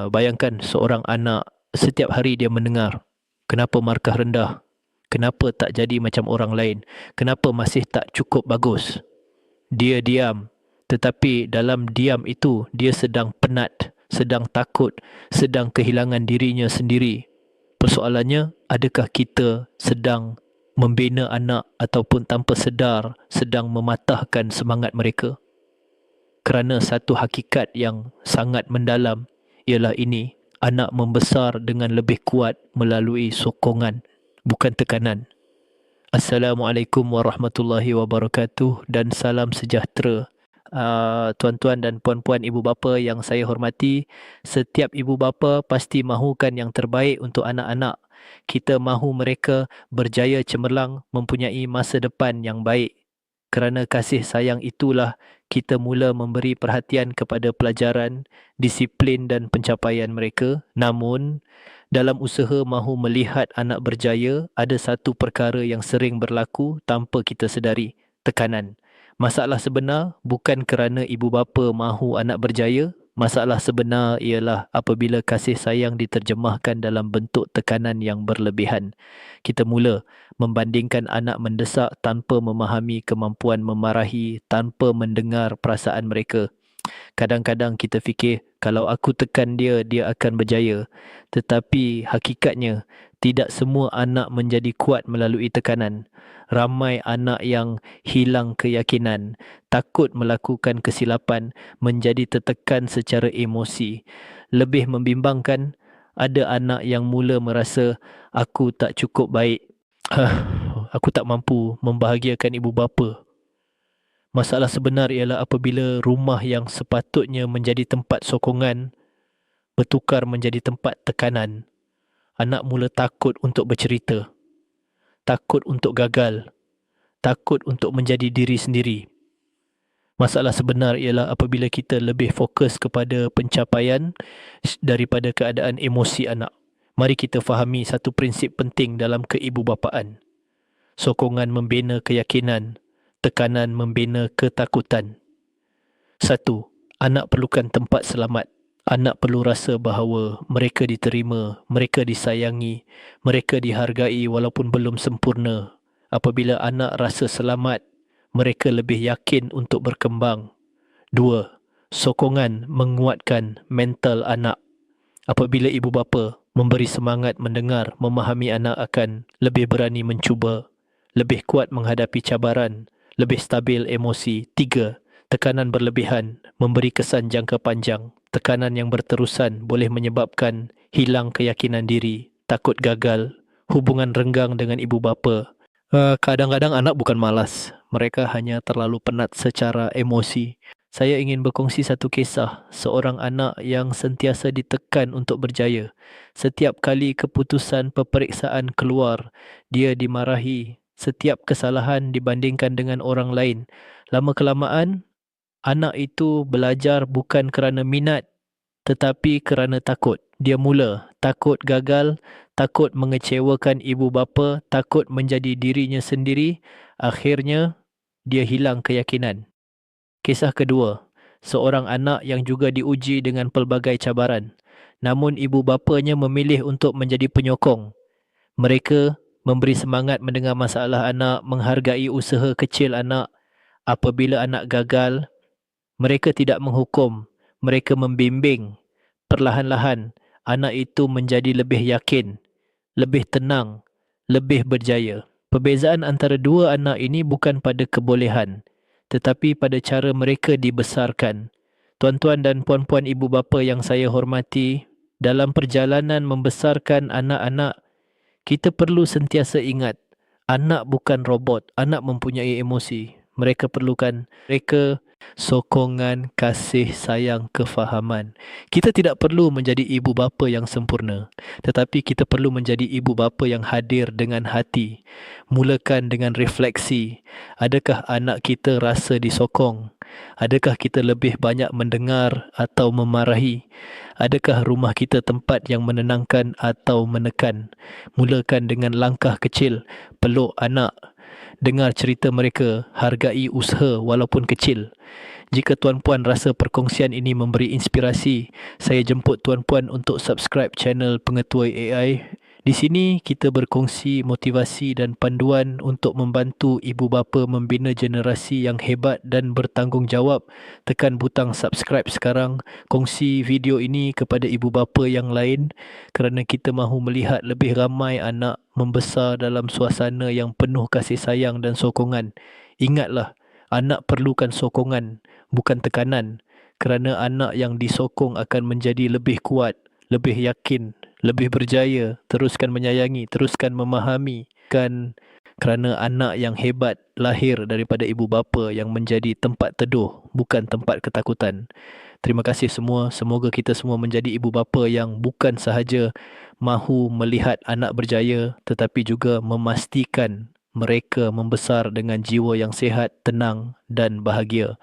Bayangkan seorang anak setiap hari dia mendengar, kenapa markah rendah, kenapa tak jadi macam orang lain, kenapa masih tak cukup bagus. Dia diam, tetapi dalam diam itu dia sedang penat, sedang takut, sedang kehilangan dirinya sendiri. Persoalannya, adakah kita sedang membina anak ataupun tanpa sedar sedang mematahkan semangat mereka? Kerana satu hakikat yang sangat mendalam ialah ini, anak membesar dengan lebih kuat melalui sokongan, bukan tekanan. Assalamualaikum warahmatullahi wabarakatuh dan salam sejahtera. Tuan-tuan dan puan-puan ibu bapa yang saya hormati, setiap ibu bapa pasti mahukan yang terbaik untuk anak-anak. Kita mahu mereka berjaya cemerlang, mempunyai masa depan yang baik. Kerana kasih sayang itulah kita mula memberi perhatian kepada pelajaran, disiplin dan pencapaian mereka. Namun, dalam usaha mahu melihat anak berjaya, ada satu perkara yang sering berlaku tanpa kita sedari, tekanan. Masalah sebenar bukan kerana ibu bapa mahu anak berjaya. Masalah sebenar ialah apabila kasih sayang diterjemahkan dalam bentuk tekanan yang berlebihan. Kita mula membandingkan anak mendesak tanpa memahami kemampuan memarahi, tanpa mendengar perasaan mereka. Kadang-kadang kita fikir, kalau aku tekan dia, dia akan berjaya. Tetapi hakikatnya, tidak semua anak menjadi kuat melalui tekanan. Ramai anak yang hilang keyakinan, takut melakukan kesilapan, menjadi tertekan secara emosi. Lebih membimbangkan, ada anak yang mula merasa, aku tak cukup baik. Aku tak mampu membahagiakan ibu bapa. Masalah sebenar ialah apabila rumah yang sepatutnya menjadi tempat sokongan bertukar menjadi tempat tekanan. Anak mula takut untuk bercerita, takut untuk gagal, takut untuk menjadi diri sendiri. Masalah sebenar ialah apabila kita lebih fokus kepada pencapaian daripada keadaan emosi anak. Mari kita fahami satu prinsip penting dalam keibubapaan. Sokongan membina keyakinan, tekanan membina ketakutan. 1. Anak perlukan tempat selamat. Anak perlu rasa bahawa mereka diterima, mereka disayangi, mereka dihargai walaupun belum sempurna. Apabila anak rasa selamat, mereka lebih yakin untuk berkembang. 2. Sokongan menguatkan mental anak. Apabila ibu bapa memberi semangat mendengar, memahami anak akan lebih berani mencuba, lebih kuat menghadapi cabaran, lebih stabil emosi. 3. Tekanan berlebihan memberi kesan jangka panjang. Tekanan yang berterusan boleh menyebabkan hilang keyakinan diri, takut gagal, hubungan renggang dengan ibu bapa. Kadang-kadang anak bukan malas, mereka hanya terlalu penat secara emosi. Saya ingin berkongsi satu kisah seorang anak yang sentiasa ditekan untuk berjaya. Setiap kali keputusan peperiksaan keluar, dia dimarahi. Setiap kesalahan dibandingkan dengan orang lain. Lama-kelamaan, anak itu belajar bukan kerana minat, tetapi kerana takut. Dia mula takut gagal, takut mengecewakan ibu bapa, takut menjadi dirinya sendiri. Akhirnya, dia hilang keyakinan. Kisah kedua, seorang anak yang juga diuji dengan pelbagai cabaran. Namun ibu bapanya memilih untuk menjadi penyokong. Mereka memberi semangat mendengar masalah anak, menghargai usaha kecil anak. Apabila anak gagal, mereka tidak menghukum, mereka membimbing. Perlahan-lahan, anak itu menjadi lebih yakin, lebih tenang, lebih berjaya. Perbezaan antara dua anak ini bukan pada kebolehan, tetapi pada cara mereka dibesarkan. Tuan-tuan dan puan-puan ibu bapa yang saya hormati, dalam perjalanan membesarkan anak-anak, kita perlu sentiasa ingat, anak bukan robot, anak mempunyai emosi. Mereka perlukan sokongan, kasih sayang, kefahaman. Kita tidak perlu menjadi ibu bapa yang sempurna, tetapi kita perlu menjadi ibu bapa yang hadir dengan hati. Mulakan dengan refleksi. Adakah anak kita rasa disokong? Adakah kita lebih banyak mendengar atau memarahi? Adakah rumah kita tempat yang menenangkan atau menekan? Mulakan dengan langkah kecil. Peluk anak. Dengar cerita mereka, hargai usaha walaupun kecil. Jika tuan-puan rasa perkongsian ini memberi inspirasi, saya jemput tuan-puan untuk subscribe channel Pengetua AI. Di sini kita berkongsi motivasi dan panduan untuk membantu ibu bapa membina generasi yang hebat dan bertanggungjawab. Tekan butang subscribe sekarang. Kongsi video ini kepada ibu bapa yang lain kerana kita mahu melihat lebih ramai anak membesar dalam suasana yang penuh kasih sayang dan sokongan. Ingatlah, anak perlukan sokongan, bukan tekanan, kerana anak yang disokong akan menjadi lebih kuat, lebih yakin, lebih berjaya, teruskan menyayangi, teruskan memahami, kerana anak yang hebat lahir daripada ibu bapa yang menjadi tempat teduh, bukan tempat ketakutan. Terima kasih semua. Semoga kita semua menjadi ibu bapa yang bukan sahaja mahu melihat anak berjaya, tetapi juga memastikan mereka membesar dengan jiwa yang sihat, tenang dan bahagia.